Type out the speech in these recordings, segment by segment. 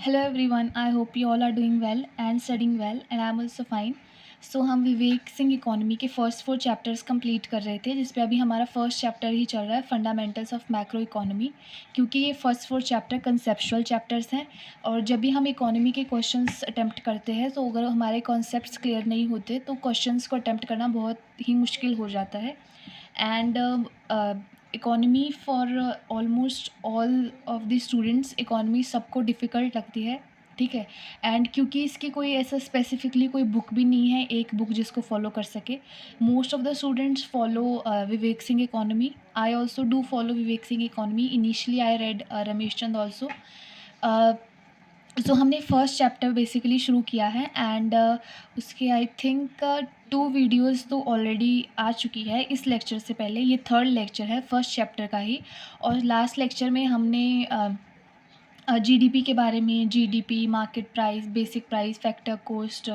Hello everyone, I hope you all are doing well and studying well and I'm also fine. So हम विवेक Singh economy के first 4 chapters complete कर रहे थे, जिस पे अभी हमारा फर्स्ट चैप्टर ही चल रहा है, फंडामेंटल्स ऑफ मैक्रो इकोनॉमी। क्योंकि ये फर्स्ट 4 चैप्टर कंसेप्चुअल चैप्टर्स हैं और जब भी हम इकोनॉमी के क्वेश्चंस अटेम्प्ट करते हैं तो अगर हमारे कॉन्सेप्ट्स क्लियर नहीं होते तो क्वेश्चंस को अटेम्प्ट करना बहुत ही मुश्किल हो जाता है। And economy for almost all of the students economy सबको डिफ़िकल्ट लगती है, ठीक है। एंड क्योंकि इसकी कोई ऐसा स्पेसिफिकली कोई बुक भी नहीं है, एक बुक जिसको फॉलो कर सके। Most of the students follow Vivek Singh economy. I also do follow Vivek Singh economy. Initially I read Ramesh Chand also. So हमने फर्स्ट चैप्टर बेसिकली शुरू किया है एंड उसके आई थिंक 2 वीडियोज़ तो ऑलरेडी आ चुकी है इस लेक्चर से पहले। ये थर्ड लेक्चर है फर्स्ट चैप्टर का ही। और लास्ट लेक्चर में हमने जीडीपी के बारे में, GDP, market price, basic price, factor cost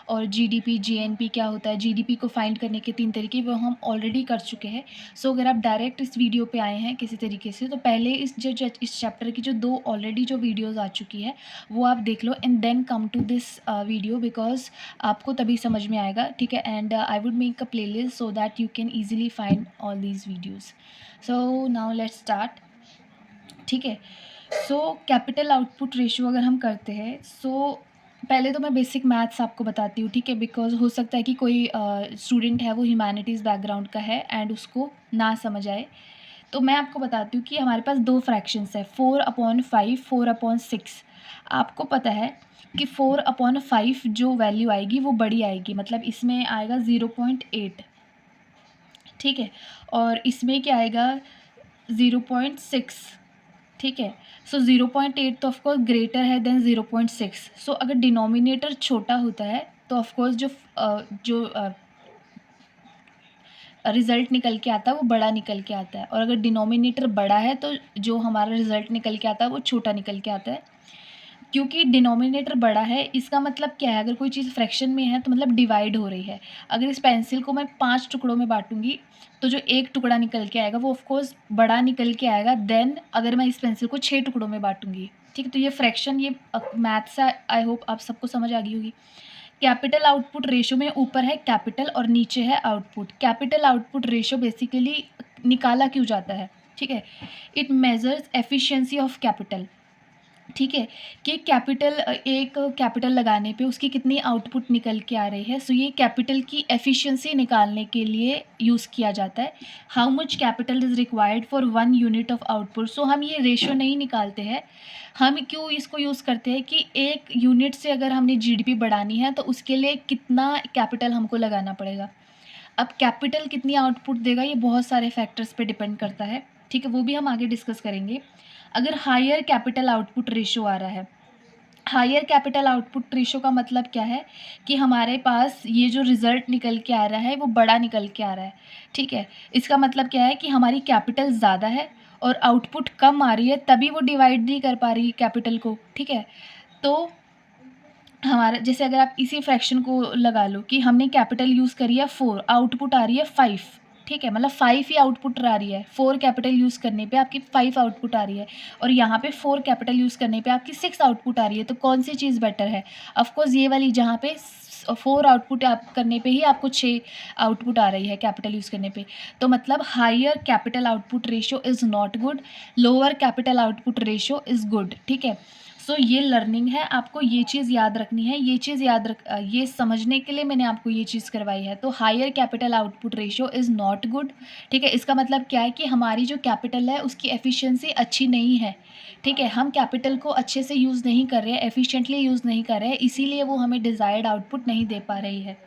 और जीडीपी, जीएनपी क्या होता है, जीडीपी को फाइंड करने के 3 तरीके वो हम ऑलरेडी कर चुके हैं। सो अगर आप डायरेक्ट इस वीडियो पे आए हैं किसी तरीके से तो पहले इस चैप्टर की जो 2 ऑलरेडी जो वीडियोज़ आ चुकी है वो आप देख लो and then come to this video, because आपको तभी समझ में आएगा, ठीक है। And I would make a playlist so that you can easily find all these videos. So now let's start, ठीक है। सो कैपिटल आउटपुट रेशियो अगर हम करते हैं, सो पहले तो मैं बेसिक मैथ्स आपको बताती हूँ, ठीक है। बिकॉज़ हो सकता है कि कोई स्टूडेंट है वो ह्यूमैनिटीज़ बैकग्राउंड का है एंड उसको ना समझ आए। तो मैं आपको बताती हूँ कि हमारे पास 2 फ्रैक्शंस है, 4/5, 4/6। आपको पता है कि 4/5 जो वैल्यू आएगी वो बड़ी आएगी, मतलब इसमें आएगा 0.8, ठीक है। और इसमें क्या आएगा 0.6, ठीक है। सो 0.8 तो ऑफकोर्स ग्रेटर है देन 0.6। सो अगर डिनोमिनेटर छोटा होता है तो ऑफकोर्स जो रिज़ल्ट निकल के आता है वो बड़ा निकल के आता है, और अगर डिनोमिनेटर बड़ा है तो जो हमारा रिज़ल्ट निकल के आता है वो छोटा निकल के आता है। क्योंकि डिनोमिनेटर बड़ा है इसका मतलब क्या है, अगर कोई चीज़ फ्रैक्शन में है तो मतलब डिवाइड हो रही है। अगर इस पेंसिल को मैं 5 टुकड़ों में बाँटूँगी तो जो 1 टुकड़ा निकल के आएगा वो ऑफ़ कोर्स बड़ा निकल के आएगा देन अगर मैं इस पेंसिल को 6 टुकड़ों में बाँटूँगी, ठीक है। तो ये फ्रैक्शन, ये मैथ से आई होप आप सबको समझ आ गई होगी। कैपिटल आउटपुट रेशियो में ऊपर है कैपिटल और नीचे है output. Capital output ratio basically निकाला क्यों जाता है, ठीक है। It measures efficiency of capital, ठीक है। कि एक कैपिटल लगाने पे उसकी कितनी आउटपुट निकल के आ रही है। सो ये कैपिटल की एफिशिएंसी निकालने के लिए यूज़ किया जाता है। How much capital is required for 1 unit of output. So हम ये रेशियो नहीं निकालते हैं, हम क्यों इसको यूज़ करते हैं कि 1 यूनिट से अगर हमने जीडीपी बढ़ानी है तो उसके लिए कितना कैपिटल हमको लगाना पड़ेगा। अब कैपिटल कितनी आउटपुट देगा ये बहुत सारे फैक्टर्स पे डिपेंड करता है, ठीक है। वो भी हम आगे डिस्कस करेंगे। अगर हायर कैपिटल आउटपुट रेशियो आ रहा है, हायर कैपिटल आउटपुट रेशियो का मतलब क्या है कि हमारे पास ये जो रिज़ल्ट निकल के आ रहा है वो बड़ा निकल के आ रहा है, ठीक है। इसका मतलब क्या है कि हमारी कैपिटल ज़्यादा है और आउटपुट कम आ रही है, तभी वो डिवाइड नहीं कर पा रही कैपिटल को, ठीक है। तो हमारा जैसे अगर आप इसी फ्रैक्शन को लगा लो कि हमने कैपिटल यूज़ करी है 4, आउटपुट आ रही है 5, ठीक है। मतलब 5 ही आउटपुट आ रही है, 4 कैपिटल यूज़ करने पे आपकी 5 आउटपुट आ रही है और यहाँ पे 4 कैपिटल यूज़ करने पे आपकी 6 आउटपुट आ रही है। तो कौन सी चीज़ बेटर है? ऑफ कोर्स ये वाली, जहाँ पे 4 आउटपुट आप करने पे ही आपको 6 आउटपुट आ रही है कैपिटल यूज़ करने पे। तो मतलब higher capital output ratio is not good, lower capital output ratio is good, ठीक है। सो ये लर्निंग है, आपको ये चीज़ याद रखनी है, ये समझने के लिए मैंने आपको ये चीज़ करवाई है। तो higher capital output ratio is not good, ठीक है। इसका मतलब क्या है कि हमारी जो कैपिटल है उसकी एफिशिएंसी अच्छी नहीं है, ठीक है। हम कैपिटल को अच्छे से यूज़ नहीं कर रहे हैं, एफिशिएंटली यूज़ नहीं कर रहे हैं, इसीलिए वो हमें डिज़ायर्ड आउटपुट नहीं दे पा रही है,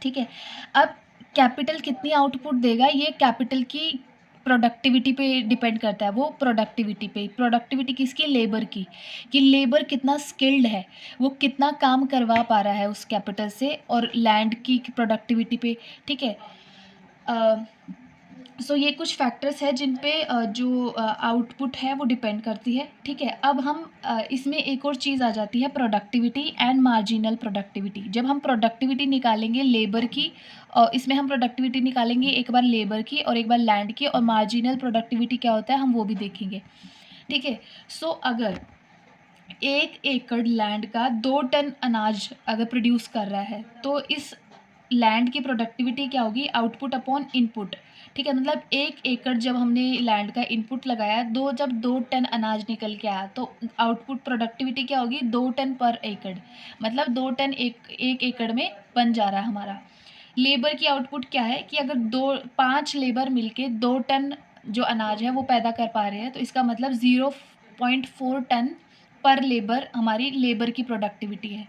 ठीक है। अब कैपिटल कितनी आउटपुट देगा ये कैपिटल की प्रोडक्टिविटी पे डिपेंड करता है। वो प्रोडक्टिविटी पे, प्रोडक्टिविटी किसकी? लेबर की, कि लेबर कितना स्किल्ड है, वो कितना काम करवा पा रहा है उस कैपिटल से, और लैंड की प्रोडक्टिविटी पे, ठीक है। सो ये कुछ फैक्टर्स हैं जिन पे जो आउटपुट है वो डिपेंड करती है, ठीक है। अब हम इसमें एक और चीज़ आ जाती है, प्रोडक्टिविटी एंड मार्जिनल प्रोडक्टिविटी। जब हम प्रोडक्टिविटी निकालेंगे लेबर की, इसमें हम प्रोडक्टिविटी निकालेंगे एक बार लेबर की और एक बार लैंड की, और मार्जिनल प्रोडक्टिविटी क्या होता है हम वो भी देखेंगे, ठीक है। सो अगर 1 एकड़ लैंड का 2 टन अनाज अगर प्रोड्यूस कर रहा है, तो इस लैंड की प्रोडक्टिविटी क्या होगी? आउटपुट अपॉन इनपुट, ठीक है? मतलब 1 एकड़ जब हमने लैंड का इनपुट लगाया, जब 2 टन अनाज निकल के आया, तो आउटपुट प्रोडक्टिविटी क्या होगी? 2 टन पर एकड़, मतलब 2 टन 1 एकड़ में बन जा रहा है हमारा। लेबर की आउटपुट क्या है कि अगर 5 लेबर मिलके 2 टन जो अनाज है वो पैदा कर पा रहे हैं, तो इसका मतलब 0.4 टन पर लेबर हमारी लेबर की प्रोडक्टिविटी है,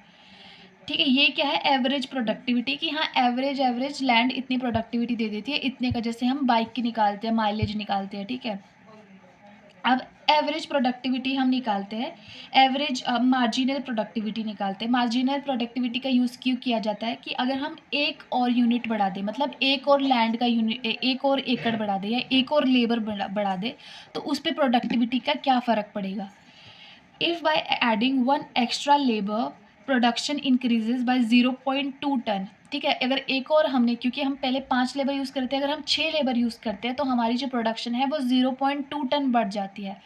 ठीक है? ये क्या है? एवरेज प्रोडक्टिविटी, कि हाँ एवरेज लैंड इतनी प्रोडक्टिविटी दे देती है, इतने का, जैसे हम बाइक की निकालते हैं, माइलेज निकालते हैं, ठीक है? अब एवरेज प्रोडक्टिविटी हम निकालते हैं, एवरेज मार्जिनल प्रोडक्टिविटी निकालते हैं। मार्जिनल प्रोडक्टिविटी का यूज़ क्यों किया जाता है? कि अगर हम एक और यूनिट बढ़ा दें, मतलब एक और लैंड का यूनिट, एक और एकड़ बढ़ा दें, या एक और लेबर बढ़ा दें, तो उस पर प्रोडक्टिविटी का क्या फ़र्क पड़ेगा? If by adding 1 extra labour production increases by 0.2 ton, ठीक है? अगर एक और हमने, क्योंकि हम पहले 5 लेबर यूज़ करते हैं, अगर हम 6 लेबर यूज़ करते हैं, तो हमारी जो प्रोडक्शन है वो 0.2 टन बढ़ जाती है।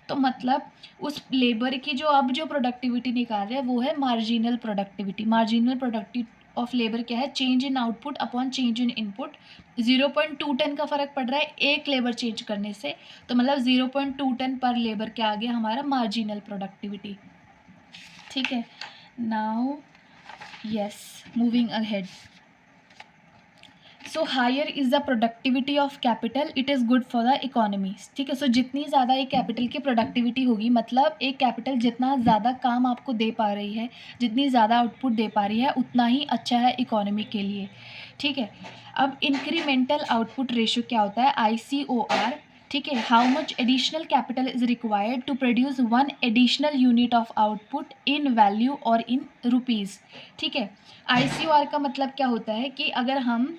तो मतलब उस लेबर की जो प्रोडक्टिविटी निकाल रहे हैं वो है marginal productivity. Marginal productive of labour क्या है? Change in output upon change in input. 0.2 ton का फ़र्क पड़ रहा है एक लेबर चेंज करने से, तो मतलब 0.2 टन पर लेबर क्या आ गया? हमारा मार्जिनल प्रोडक्टिविटी, ठीक है? Now yes, moving ahead. So higher is the productivity of capital, it is good for the economy, ठीक है? सो जितनी ज़्यादा एक कैपिटल की प्रोडक्टिविटी होगी, मतलब एक कैपिटल जितना ज़्यादा काम आपको दे पा रही है, जितनी ज़्यादा आउटपुट दे पा रही है, उतना ही अच्छा है इकोनॉमी के लिए, ठीक है? अब इंक्रीमेंटल आउटपुट रेशियो क्या होता है? ICOR, ठीक है? How much additional capital is required to produce 1 additional unit of output in value और इन रुपीज़, ठीक है? ICOR का मतलब क्या होता है कि अगर हम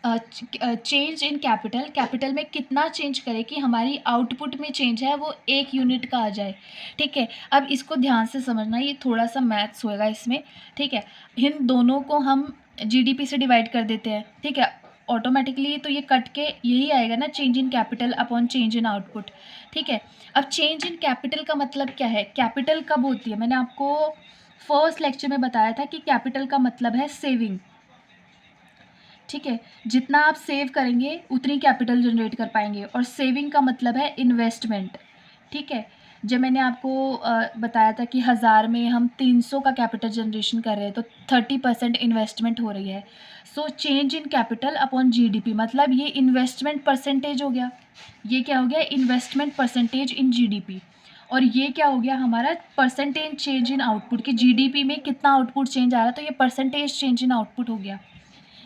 चेंज इन कैपिटल में कितना चेंज करें कि हमारी आउटपुट में चेंज है वो 1 यूनिट का आ जाए, ठीक है? अब इसको ध्यान से समझना, ये थोड़ा सा मैथ्स होएगा इसमें, ठीक है? इन दोनों को हम GDP से डिवाइड कर देते हैं, ठीक है? ऑटोमेटिकली तो ये कट के यही आएगा ना, change in capital upon change in output, ठीक है? अब चेंज इन कैपिटल का मतलब क्या है? कैपिटल कब होती है? मैंने आपको फर्स्ट लेक्चर में बताया था कि कैपिटल का मतलब है सेविंग, ठीक है? जितना आप सेव करेंगे उतनी कैपिटल जनरेट कर पाएंगे, और सेविंग का मतलब है इन्वेस्टमेंट, ठीक है? जब मैंने आपको बताया था कि 1000 में हम 300 का कैपिटल जनरेशन कर रहे हैं, तो 30% इन्वेस्टमेंट हो रही है। So change in capital upon GDP, मतलब ये इन्वेस्टमेंट परसेंटेज हो गया। ये क्या हो गया? Investment percentage in GDP। और ये क्या हो गया हमारा? परसेंटेज चेंज इन आउटपुट, कि GDP में कितना आउटपुट चेंज आ रहा है, तो ये परसेंटेज चेंज इन आउटपुट हो गया।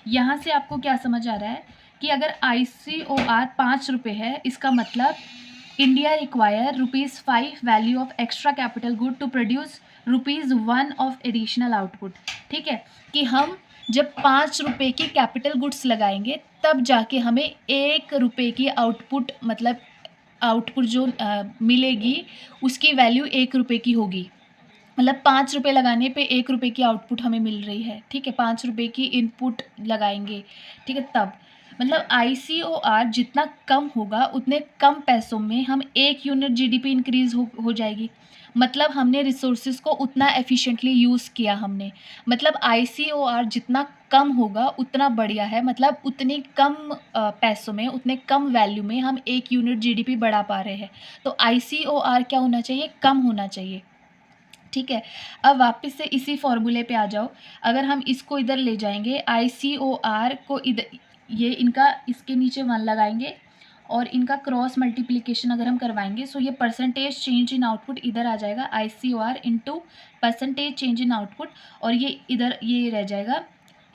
यहाँ से आपको क्या समझ आ रहा है कि अगर ICOR 5 रुपये है, इसका मतलब India require ₹5 value of extra capital good to produce ₹1 of additional output, ठीक है? कि हम जब 5 रुपये की कैपिटल गुड्स लगाएंगे, तब जाके हमें 1 रुपये की आउटपुट, मतलब आउटपुट जो मिलेगी, उसकी वैल्यू 1 रुपये की होगी। मतलब 5 रुपये लगाने पे 1 रुपये की आउटपुट हमें मिल रही है, ठीक है? 5 रुपये की इनपुट लगाएंगे, ठीक है? तब मतलब ICOR जितना कम होगा, उतने कम पैसों में हम 1 यूनिट GDP इंक्रीज़ हो जाएगी। मतलब हमने रिसोर्सेज को उतना एफिशिएंटली यूज़ किया हमने। मतलब ICOR जितना कम होगा उतना बढ़िया है, मतलब उतनी कम पैसों में, उतने कम वैल्यू में हम 1 यूनिट GDP बढ़ा पा रहे हैं। तो ICOR क्या होना चाहिए? कम होना चाहिए, ठीक है? अब वापस से इसी फॉर्मूले पे आ जाओ। अगर हम इसको इधर ले जाएंगे, ICOR को इधर, ये इनका इसके नीचे 1 लगाएंगे, और इनका क्रॉस मल्टीप्लिकेशन अगर हम करवाएंगे, सो ये परसेंटेज चेंज इन आउटपुट इधर आ जाएगा, ICOR into percentage change in output, और ये इधर ये रह जाएगा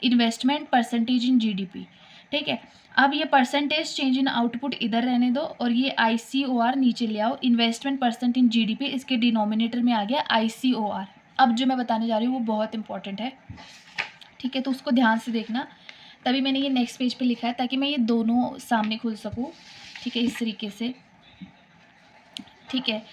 इन्वेस्टमेंट परसेंटेज इन GDP, ठीक है? अब ये परसेंटेज चेंज इन आउटपुट इधर रहने दो, और ये ICOR नीचे ले आओ, इन्वेस्टमेंट परसेंट इन GDP, इसके डिनोमिनेटर में आ गया ICOR। अब जो मैं बताने जा रही हूँ वो बहुत इंपॉर्टेंट है, ठीक है? तो उसको ध्यान से देखना, तभी मैंने ये नेक्स्ट पेज पे लिखा है, ताकि मैं ये दोनों सामने खोल सकूँ, ठीक है? इस तरीके से, ठीक है?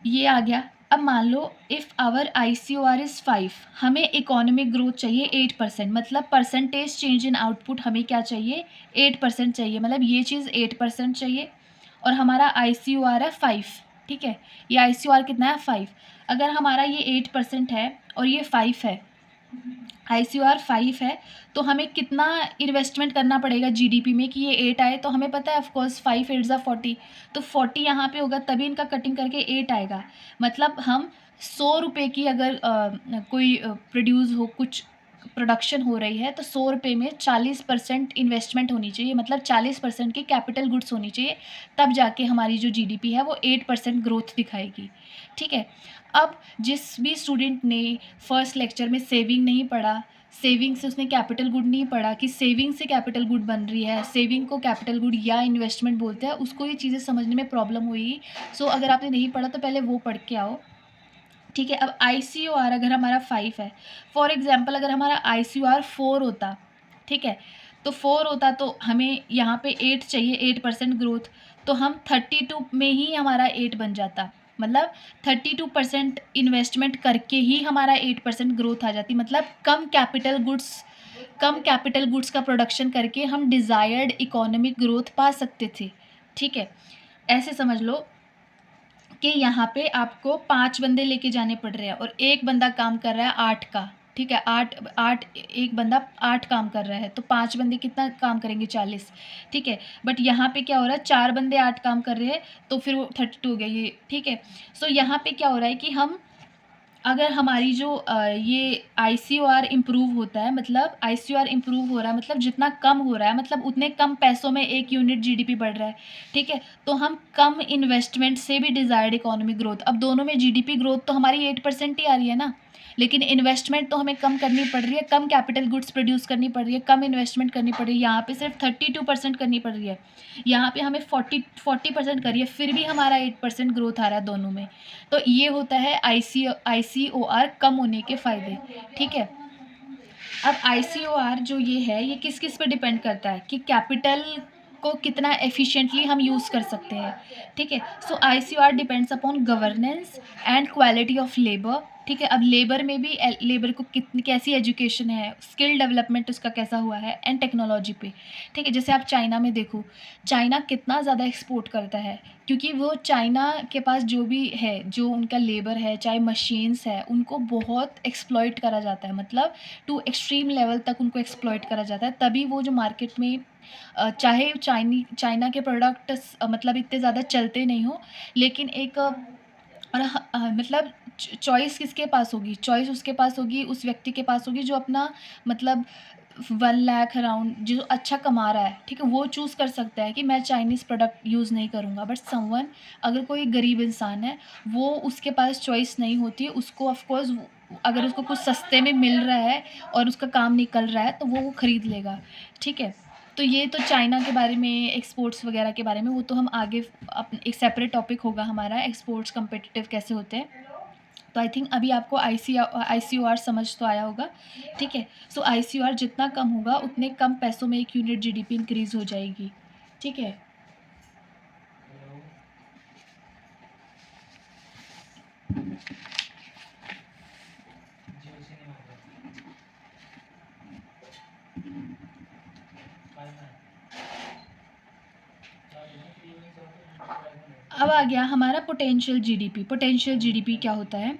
ये आ गया। अब मान लो इफ़ आवर ICOR इज़ 5, हमें इकोनॉमिक ग्रोथ चाहिए 8%, मतलब परसेंटेज चेंज इन आउटपुट हमें क्या चाहिए? 8% चाहिए, मतलब ये चीज़ 8% चाहिए, और हमारा ICOR है 5, ठीक है। ये ICOR कितना है 5। अगर हमारा ये 8% है और ये 5 है, ICOR 5 है, तो हमें कितना इन्वेस्टमेंट करना पड़ेगा जीडीपी में कि ये 8 आए? तो हमें पता है ऑफकोर्स 5 8 ज़ा 40, तो 40 यहाँ पे होगा तभी इनका कटिंग करके 8 आएगा। मतलब हम 100 रुपये की अगर कोई प्रोड्यूस हो, कुछ प्रोडक्शन हो रही है, तो 100 रुपये में 40% इन्वेस्टमेंट होनी चाहिए, मतलब 40% की कैपिटल गुड्स होनी चाहिए, तब जाके हमारी जो जीडीपी है वो 8% ग्रोथ दिखाएगी, ठीक है। अब जिस भी स्टूडेंट ने फर्स्ट लेक्चर में सेविंग नहीं पढ़ा, सेविंग से उसने कैपिटल गुड नहीं पढ़ा कि सेविंग से कैपिटल गुड बन रही है, सेविंग को कैपिटल गुड या इन्वेस्टमेंट बोलते हैं, उसको ये चीज़ें समझने में प्रॉब्लम हुई। सो अगर आपने नहीं पढ़ा तो पहले वो पढ़ के आओ, ठीक है। अब ICOR अगर हमारा 5 है, फॉर एग्जांपल अगर हमारा ICOR 4 होता, ठीक है, तो 4 होता तो हमें यहाँ पे 8 चाहिए, 8% ग्रोथ, तो हम 32 में ही हमारा 8 बन जाता, मतलब 32% इन्वेस्टमेंट करके ही हमारा 8% ग्रोथ आ जाती, मतलब कम कैपिटल गुड्स का प्रोडक्शन करके हम डिज़ायर्ड इकोनॉमिक ग्रोथ पा सकते थे, ठीक है। ऐसे समझ लो कि यहाँ पे आपको 5 बंदे लेके जाने पड़ रहे हैं और एक बंदा काम कर रहा है 8 का, ठीक है। 8 एक बंदा 8 काम कर रहा है, तो 5 बंदे कितना काम करेंगे? 40, ठीक है। बट यहाँ पे क्या हो रहा है, 4 बंदे 8 काम कर रहे हैं, तो फिर वो 32 हो गया ये, ठीक है। सो यहाँ पे क्या हो रहा है कि हम अगर हमारी जो ये ICOR इम्प्रूव होता है, मतलब ICOR इम्प्रूव हो रहा है, मतलब जितना कम हो रहा है, मतलब उतने कम पैसों में 1 यूनिट जीडीपी बढ़ रहा है, ठीक है। तो हम कम इन्वेस्टमेंट से भी डिज़ायर्ड इकोनॉमिक ग्रोथ, अब दोनों में जीडीपी ग्रोथ तो हमारी 8% ही आ रही है ना, लेकिन इन्वेस्टमेंट तो हमें कम करनी पड़ रही है, कम कैपिटल गुड्स प्रोड्यूस करनी पड़ रही है, कम इन्वेस्टमेंट करनी पड़ रही है। यहाँ पे सिर्फ 32% करनी पड़ रही है, यहाँ पे हमें 40% करिए, फिर भी हमारा 8% ग्रोथ आ रहा है दोनों में। तो ये होता है ICOR कम होने के फ़ायदे, ठीक है। अब ICOR जो ये है, ये किस किस पे डिपेंड करता है कि कैपिटल को कितना एफिशिएंटली हम यूज़ कर सकते हैं, ठीक है। सो ICOR depends upon governance and quality of labour, ठीक है। अब लेबर में भी लेबर को कितनी कैसी एजुकेशन है, स्किल डेवलपमेंट उसका कैसा हुआ है, एंड टेक्नोलॉजी पे, ठीक है। जैसे आप चाइना में देखो, चाइना कितना ज़्यादा एक्सपोर्ट करता है, क्योंकि वो चाइना के पास जो भी है, जो उनका लेबर है, चाहे मशीन्स है, उनको बहुत एक्सप्लॉइट करा जाता है, मतलब टू एक्सट्रीम लेवल तक उनको एक्सप्लॉइट करा जाता है, तभी वो जो मार्केट में चाहे चाइना के प्रोडक्ट्स मतलब इतने ज़्यादा चलते नहीं हो, लेकिन एक और मतलब चॉइस किसके पास होगी? चॉइस उसके पास होगी, उस व्यक्ति के पास होगी जो अपना मतलब 1 लाख अराउंड जो अच्छा कमा रहा है, ठीक है? वो चूज़ कर सकता है कि मैं चाइनीज़ प्रोडक्ट यूज़ नहीं करूँगा। बट समवन, अगर कोई गरीब इंसान है, वो उसके पास चॉइस नहीं होती है, उसको ऑफ़ कोर्स अगर उसको कुछ सस्ते में मिल रहा है और उसका काम निकल रहा है, तो वो खरीद लेगा, ठीक है? तो ये तो चाइना के बारे में, एक्सपोर्ट्स वगैरह के बारे में, वो तो हम आगे एक सेपरेट टॉपिक होगा हमारा, एक्सपोर्ट्स कम्पिटिटिव कैसे होते हैं। तो आई थिंक अभी आपको ICOR समझ तो आया होगा, ठीक है। सो ICOR जितना कम होगा, उतने कम पैसों में 1 यूनिट जीडीपी इंक्रीज़ हो जाएगी, ठीक है। अब आ गया हमारा पोटेंशियल जीडीपी। पोटेंशियल जीडीपी क्या होता है?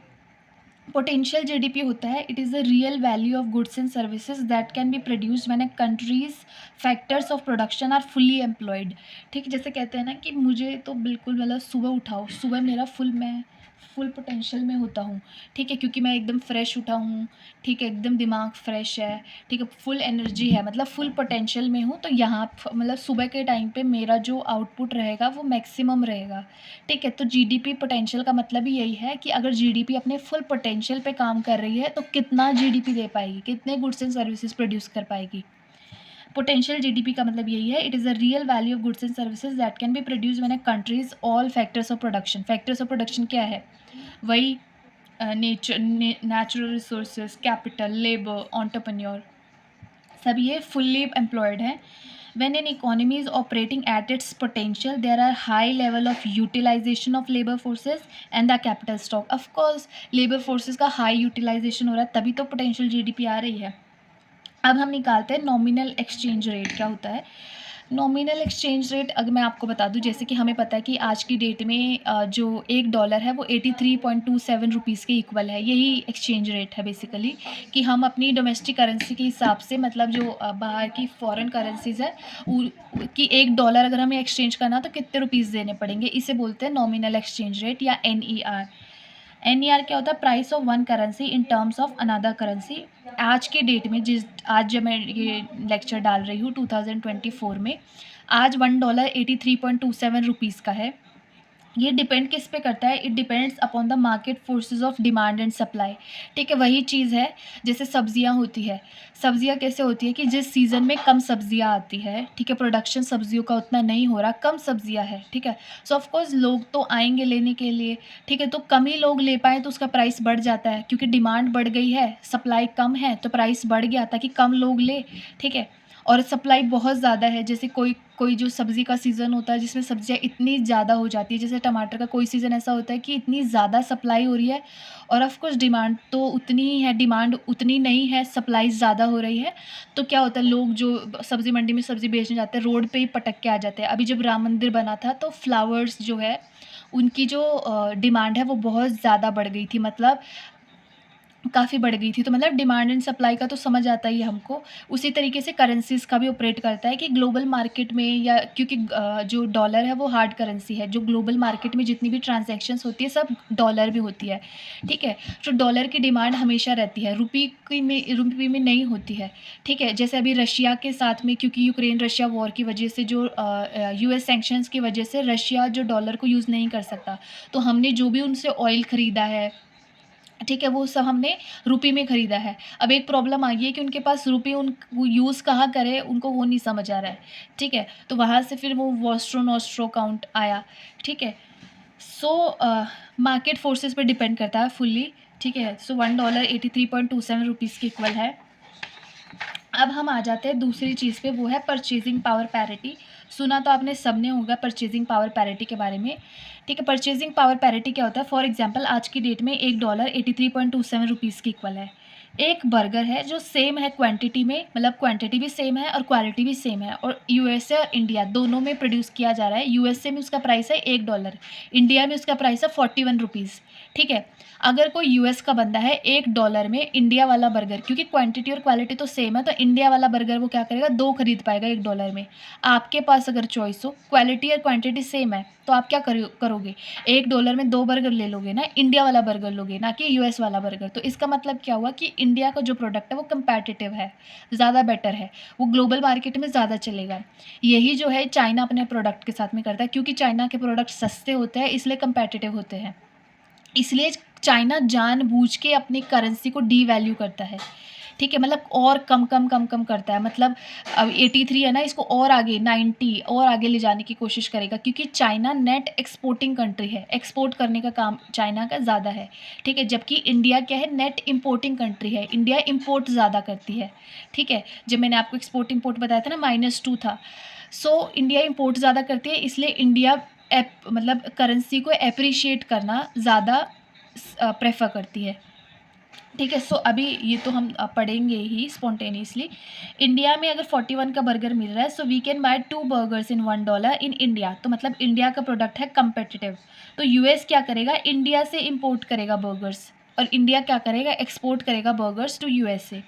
पोटेंशियल जीडीपी होता है, it is the real value of goods and services that can be produced when a countries factors of production are fully employed, ठीक है। जैसे कहते हैं ना कि मुझे तो बिल्कुल मतलब सुबह उठाओ, सुबह मेरा मैं फुल पोटेंशियल में होता हूँ, ठीक है, क्योंकि मैं एकदम फ्रेश उठा हूँ, ठीक है, एकदम दिमाग फ्रेश है, ठीक है, फुल एनर्जी है, मतलब फुल पोटेंशियल में हूँ, तो यहाँ मतलब सुबह के टाइम पे मेरा जो आउटपुट रहेगा वो मैक्सिमम रहेगा, ठीक है। तो जीडीपी पोटेंशियल का मतलब ही यही है कि अगर जीडीपी अपने फुल पोटेंशियल पे काम कर रही है, तो कितना जीडीपी दे पाएगी, कितने गुड्स एंड सर्विसेज प्रोड्यूस कर पाएगी। पोटेंशियल जीडीपी का मतलब यही है, it is the real value of goods and services that can B produce when a countries all factors of production. Factors of production क्या है? वही natural resources, capital, labour, entrepreneur, सब ये फुल्ली एम्प्लॉयड हैं। When an economy is operating at its potential, there are high level of utilization of labor forces and the capital stock. Of course, labor forces का high utilization हो रहा है, तभी तो potential GDP आ रही है। अब हम निकालते हैं नॉमिनल एक्सचेंज रेट क्या होता है। नॉमिनल एक्सचेंज रेट अगर मैं आपको बता दूँ, जैसे कि हमें पता है कि आज की डेट में जो $1 है वो 83.27 रुपीज़ के इक्वल है। यही एक्सचेंज रेट है बेसिकली, कि हम अपनी डोमेस्टिक करेंसी के हिसाब से, मतलब जो बाहर की फॉरेन करेंसीज़ है कि $1 अगर हमें एक्सचेंज करना तो कितने रुपीज़ देने पड़ेंगे, इसे बोलते हैं नॉमिनल एक्सचेंज रेट या NER। NER क्या होता है? Price of one currency in terms of another currency. आज के डेट में आज जब मैं ये लेक्चर डाल रही हूँ 2024 में, आज $1 83.27 रुपीज़ का है। ये डिपेंड किस पे करता है? It depends upon the market forces of demand and supply. ठीक है, वही चीज़ है जैसे सब्जियां होती है। सब्जियां कैसे होती है कि जिस सीज़न में कम सब्जियां आती है, ठीक है, प्रोडक्शन सब्जियों का उतना नहीं हो रहा, कम सब्जियां है, ठीक है, सो ऑफ कोर्स लोग तो आएंगे लेने के लिए, ठीक है, तो कम ही लोग ले पाए तो उसका प्राइस बढ़ जाता है, क्योंकि डिमांड बढ़ गई है, सप्लाई कम है तो प्राइस बढ़ गया ताकि कम लोग ले, ठीक है। और सप्लाई बहुत ज़्यादा है, जैसे कोई कोई जो सब्ज़ी का सीज़न होता है जिसमें सब्ज़ियाँ इतनी ज़्यादा हो जाती है, जैसे टमाटर का कोई सीज़न ऐसा होता है कि इतनी ज़्यादा सप्लाई हो रही है और ऑफ़ कोर्स डिमांड तो उतनी ही है, डिमांड उतनी नहीं है, सप्लाई ज़्यादा हो रही है। तो क्या होता है, लोग जो सब्ज़ी मंडी में सब्ज़ी बेचने जाते हैं रोड पे ही पटक के आ जाते हैं। अभी जब राम मंदिर बना था तो फ्लावर्स जो है उनकी जो डिमांड है वो बहुत ज़्यादा बढ़ गई थी, मतलब काफ़ी बढ़ गई थी, तो मतलब डिमांड एंड सप्लाई का तो समझ आता ही है हमको। उसी तरीके से करेंसीज़ का भी ऑपरेट करता है कि ग्लोबल मार्केट में, या क्योंकि जो डॉलर है वो हार्ड करेंसी है, जो ग्लोबल मार्केट में जितनी भी ट्रांज़ैक्शंस होती है सब डॉलर में होती है, ठीक है? तो डॉलर की डिमांड हमेशा रहती है, रुपये में नहीं होती है, ठीक है? जैसे अभी रशिया के साथ में, क्योंकि यूक्रेन रशिया वॉर की वजह से जो US सैंक्शंस की वजह से रशिया जो डॉलर को यूज़ नहीं कर सकता, तो हमने जो भी उनसे ऑयल खरीदा है, ठीक है, वो सब हमने रुपए में खरीदा है। अब एक प्रॉब्लम आ गई है कि उनके पास रुपए वो यूज़ कहाँ करें, उनको वो नहीं समझ आ रहा है, ठीक है? तो वहाँ से फिर वो वॉस्ट्रो-नॉस्ट्रो काउंट आया, ठीक है? सो मार्केट फोर्सेस पे डिपेंड करता है फुल्ली, ठीक है? सो $1 83.27 रुपीज़ के इक्वल है। अब हम आ जाते हैं दूसरी चीज़ पे, वो है परचेजिंग पावर पैरिटी। सुना तो आपने सबने होगा परचेजिंग पावर पैरिटी के बारे में, ठीक है। परचेजिंग पावर पैरिटी क्या होता है? फॉर एग्जांपल आज की डेट में $1 83.27 रुपीज़ के इक्वल है। एक बर्गर है जो सेम है क्वांटिटी में, मतलब क्वांटिटी भी सेम है और क्वालिटी भी सेम है, और यूएसए और इंडिया दोनों में प्रोड्यूस किया जा रहा है। यूएसए में उसका प्राइस है $1, इंडिया में उसका प्राइस है 41 रुपीज़, ठीक है। अगर कोई यूएस का बंदा है $1 में इंडिया वाला बर्गर, क्योंकि क्वांटिटी और क्वालिटी तो सेम है, तो इंडिया वाला बर्गर वो क्या करेगा, 2 खरीद पाएगा $1 में। आपके पास अगर चॉइस हो, क्वालिटी और क्वांटिटी सेम है, तो आप क्या करोगे? $1 में 2 बर्गर ले लोगे ना, इंडिया वाला बर्गर लोगे, ना कि यूएस वाला बर्गर। तो इसका मतलब क्या हुआ कि इंडिया का जो प्रोडक्ट है वो कंपैटिटिव है, ज़्यादा बेटर है, वो ग्लोबल मार्केट में ज़्यादा चलेगा। यही जो है चाइना अपने प्रोडक्ट के साथ में करता है, क्योंकि चाइना के प्रोडक्ट सस्ते होते हैं इसलिए कंपैटिटिव होते हैं। इसलिए चाइना जानबूझ के अपनी करेंसी को डीवैल्यू करता है, ठीक है, मतलब और कम करता है, मतलब अब 83 है ना, इसको और आगे 90 और आगे ले जाने की कोशिश करेगा, क्योंकि चाइना नेट एक्सपोर्टिंग कंट्री है, एक्सपोर्ट करने का काम चाइना का ज़्यादा है, ठीक है, जबकि इंडिया क्या है, नेट इम्पोर्टिंग कंट्री है, इंडिया इम्पोर्ट ज़्यादा करती है, ठीक है। जब मैंने आपको एक्सपोर्ट इम्पोर्ट बताया था ना, -2 था, सो इंडिया इम्पोर्ट ज़्यादा करती है, इसलिए इंडिया मतलब करेंसी को एप्रिशिएट करना ज़्यादा प्रेफर करती है, ठीक है। सो अभी ये तो हम पढ़ेंगे ही स्पॉन्टेनियसली। इंडिया में अगर 41 का बर्गर मिल रहा है, so we can buy 2 burgers in $1 in India, तो मतलब इंडिया का प्रोडक्ट है कंपेटिटिव। तो यूएस क्या करेगा, इंडिया से इम्पोर्ट करेगा बर्गर्स, और इंडिया क्या करेगा, एक्सपोर्ट करेगा burgers to USA.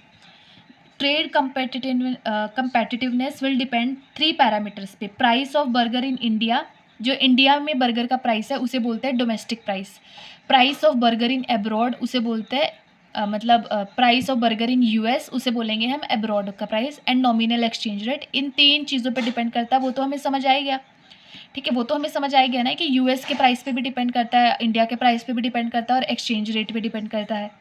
Trade competitiveness will depend 3 parameters पे। Price of burger in India, जो इंडिया में बर्गर का प्राइस है उसे बोलते हैं domestic price. Price of burger in abroad उसे बोलते हैं मतलब price of burger in US उसे बोलेंगे हम अब्रॉड का price, and nominal exchange rate. इन 3 चीज़ों पे डिपेंड करता है, वो तो हमें समझ आ ही गया, ठीक है, वो तो हमें समझ आ ही गया ना कि यूएस के प्राइस पे भी डिपेंड करता है, इंडिया के प्राइस पे भी डिपेंड करता है और एक्सचेंज रेट पे डिपेंड करता है,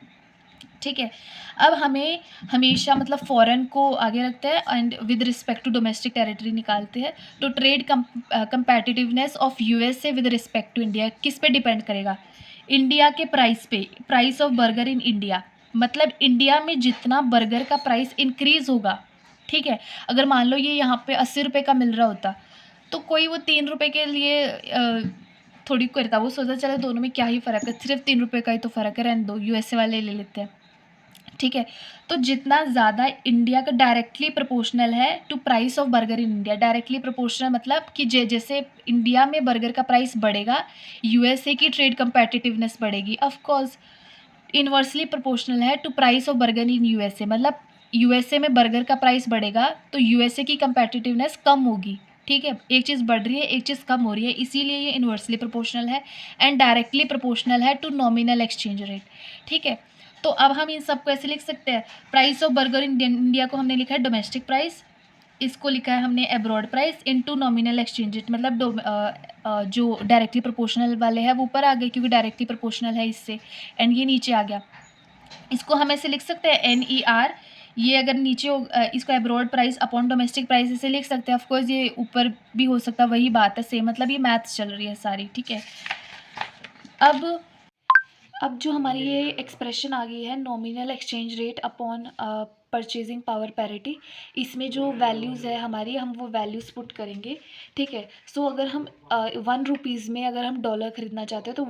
ठीक है। अब हमें हमेशा मतलब फॉरेन को आगे रखते हैं and with respect to domestic territory निकालते हैं। तो trade competitiveness of USA with respect to India किस पे डिपेंड करेगा, इंडिया के प्राइस पे, price of burger in India, मतलब इंडिया में जितना बर्गर का प्राइस इंक्रीज़ होगा, ठीक है, अगर मान लो ये यहाँ पे 80 रुपये का मिल रहा होता, तो कोई वो 3 रुपये के लिए थोड़ी करता, वो सोचा चलो दोनों में क्या ही फ़र्क है, सिर्फ 3 रुपये का ही तो फ़र्क है, रहने दो, यूएसए वाले ले लेते हैं, ठीक है। तो जितना ज़्यादा इंडिया का डायरेक्टली प्रोपोर्शनल है to price of burger in India, directly proportional मतलब कि जैसे इंडिया में बर्गर का प्राइस बढ़ेगा, यूएसए की ट्रेड कंपेटिटिवनेस बढ़ेगी। ऑफ कोर्स इनवर्सली प्रोपोर्शनल है to price of burger in USA, मतलब यूएसए में बर्गर का प्राइस बढ़ेगा तो यूएसए की कंपेटिटिवनेस कम होगी। ठीक है, एक चीज़ बढ़ रही है, एक चीज़ कम हो रही है, इसीलिए ये इनवर्सली प्रोपोर्शनल है। एंड डायरेक्टली प्रोपोर्शनल है टू नॉमिनल एक्सचेंज रेट। ठीक है, तो अब हम इन सबको ऐसे लिख सकते हैं, price of burger in India को हमने लिखा है डोमेस्टिक प्राइस, इसको लिखा है हमने abroad price into nominal exchange rate, मतलब जो डायरेक्टली प्रोपोर्शनल वाले हैं वो ऊपर आ गए क्योंकि डायरेक्टली प्रोपोर्शनल है इससे, एंड ये नीचे आ गया। इसको हम ऐसे लिख सकते हैं NER, ये अगर नीचे हो इसको abroad price upon domestic price ऐसे लिख सकते हैं। ऑफकोर्स ये ऊपर भी हो सकता है, वही बात है सेम, मतलब ये मैथ्स चल रही है सारी। ठीक है, अब जो हमारी ये एक्सप्रेशन आ गई है nominal exchange rate upon purchasing power parity, इसमें जो वैल्यूज़ है हमारी, हम वो वैल्यूज़ पुट करेंगे। ठीक है, सो अगर हम 1 रुपीज़ में अगर हम डॉलर ख़रीदना चाहते हैं तो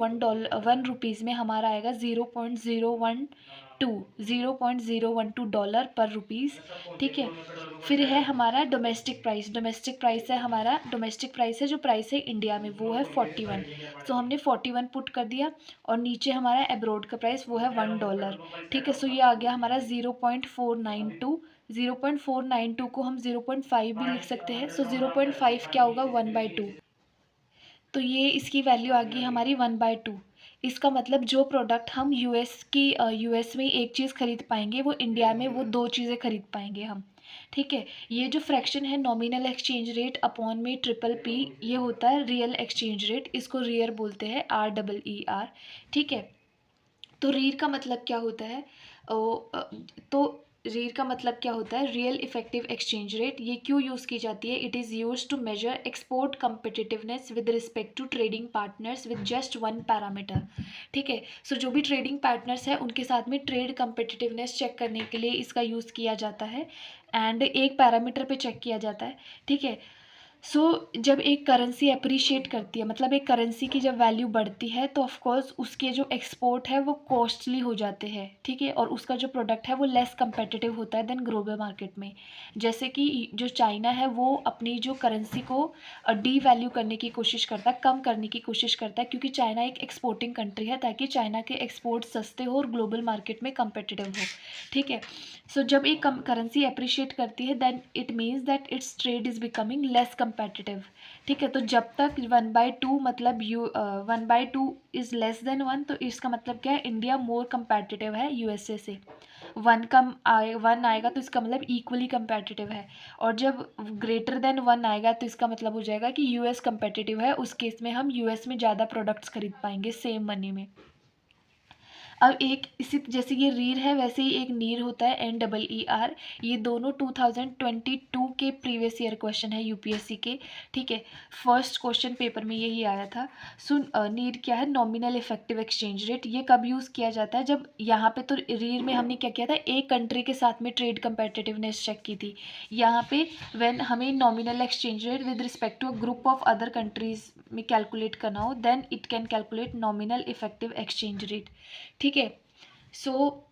1 रुपीज़ में हमारा आएगा 0.012 डॉलर पर रुपीज़। ठीक है, फिर है हमारा डोमेस्टिक प्राइस, डोमेस्टिक प्राइस है जो प्राइस है इंडिया में, वो है 41। सो हमने 41 पुट कर दिया, और नीचे हमारा एब्रोड का प्राइस वो है $1। ठीक है, सो ये आ गया हमारा 0.492 को हम 0.5 भी लिख सकते हैं। सो 0.5 क्या होगा, 1/2। तो ये इसकी वैल्यू आ गई हमारी 1/2। इसका मतलब जो प्रोडक्ट हम यूएस में एक चीज़ खरीद पाएंगे वो इंडिया में वो 2 चीज़ें खरीद पाएंगे हम। ठीक है, ये जो फ्रैक्शन है नॉमिनल एक्सचेंज रेट अपॉन में P, ये होता है रियल एक्सचेंज रेट, इसको रियर बोलते हैं, REER। ठीक है, तो रीर का मतलब क्या होता है, तो रीर का मतलब क्या होता है, रियल इफेक्टिव एक्सचेंज रेट। ये क्यों यूज़ की जाती है, it is use to measure export competitiveness with respect to trading partners with just 1 parameter. ठीक है, सो जो भी ट्रेडिंग पार्टनर्स है उनके साथ में ट्रेड कम्पिटिटिवनेस चेक करने के लिए इसका यूज़ किया जाता है, एंड एक पैरामीटर पे चेक किया जाता है। ठीक है, सो जब एक करेंसी अप्रिशिएट करती है, मतलब एक करेंसी की जब वैल्यू बढ़ती है तो ऑफकोर्स उसके जो एक्सपोर्ट है वो कॉस्टली हो जाते हैं। ठीक है, और उसका जो प्रोडक्ट है वो लेस कंपेटिटिव होता है देन ग्लोबल मार्केट में। जैसे कि जो चाइना है वो अपनी जो करेंसी को डी वैल्यू करने की कोशिश करता है, कम करने की कोशिश करता है, क्योंकि चाइना एक एक्सपोर्टिंग कंट्री है, ताकि चाइना के एक्सपोर्ट सस्ते हो और ग्लोबल मार्केट में कंपेटिटिव हो। ठीक है, सो जब एक करेंसी अप्रिशिएट करती है then it means that its trade is becoming less competitive. ठीक है, तो जब तक 1/2 मतलब 1/2 इज़ लेस देन 1, तो इसका मतलब क्या है, इंडिया मोर कंपेटिटिव है यूएसए से। 1 आएगा तो इसका मतलब इक्वली कंपेटिटिव है, और जब ग्रेटर देन 1 आएगा तो इसका मतलब हो जाएगा कि यूएस कंपेटिटिव है, उस केस में हम यूएस में ज़्यादा प्रोडक्ट्स खरीद पाएंगे सेम मनी में। अब एक इसी जैसे ये रीर है वैसे ही एक नीर होता है, NEER। ये दोनों 2022 के प्रीवियस ईयर क्वेश्चन है यूपीएससी के। ठीक है, फर्स्ट क्वेश्चन पेपर में यही आया था। सो नीर क्या है, नॉमिनल इफेक्टिव एक्सचेंज रेट। ये कब यूज़ किया जाता है, जब यहाँ पे तो रीर में हमने क्या किया था, एक कंट्री के साथ में ट्रेड कंपेटिटिवनेस चेक की थी। यहाँ पे व्हेन हमें nominal exchange rate with respect to a group of other countries में कैलकुलेट करना हो, then it can calculate nominal effective exchange rate. ठीक है, सो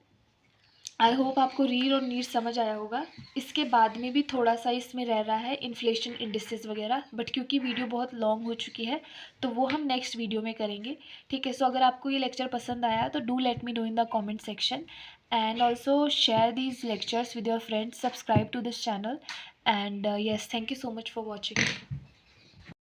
आई होप आपको रीर और नीर समझ आया होगा। इसके बाद में भी थोड़ा सा इसमें रह रहा है इन्फ्लेशन इंडिसेस वगैरह, बट क्योंकि वीडियो बहुत लॉन्ग हो चुकी है तो वो हम नेक्स्ट वीडियो में करेंगे। ठीक है, सो अगर आपको ये लेक्चर पसंद आया तो do let me know in the comment section, and also share these lectures with your friends, subscribe to this channel, and yes, thank you so much for watching.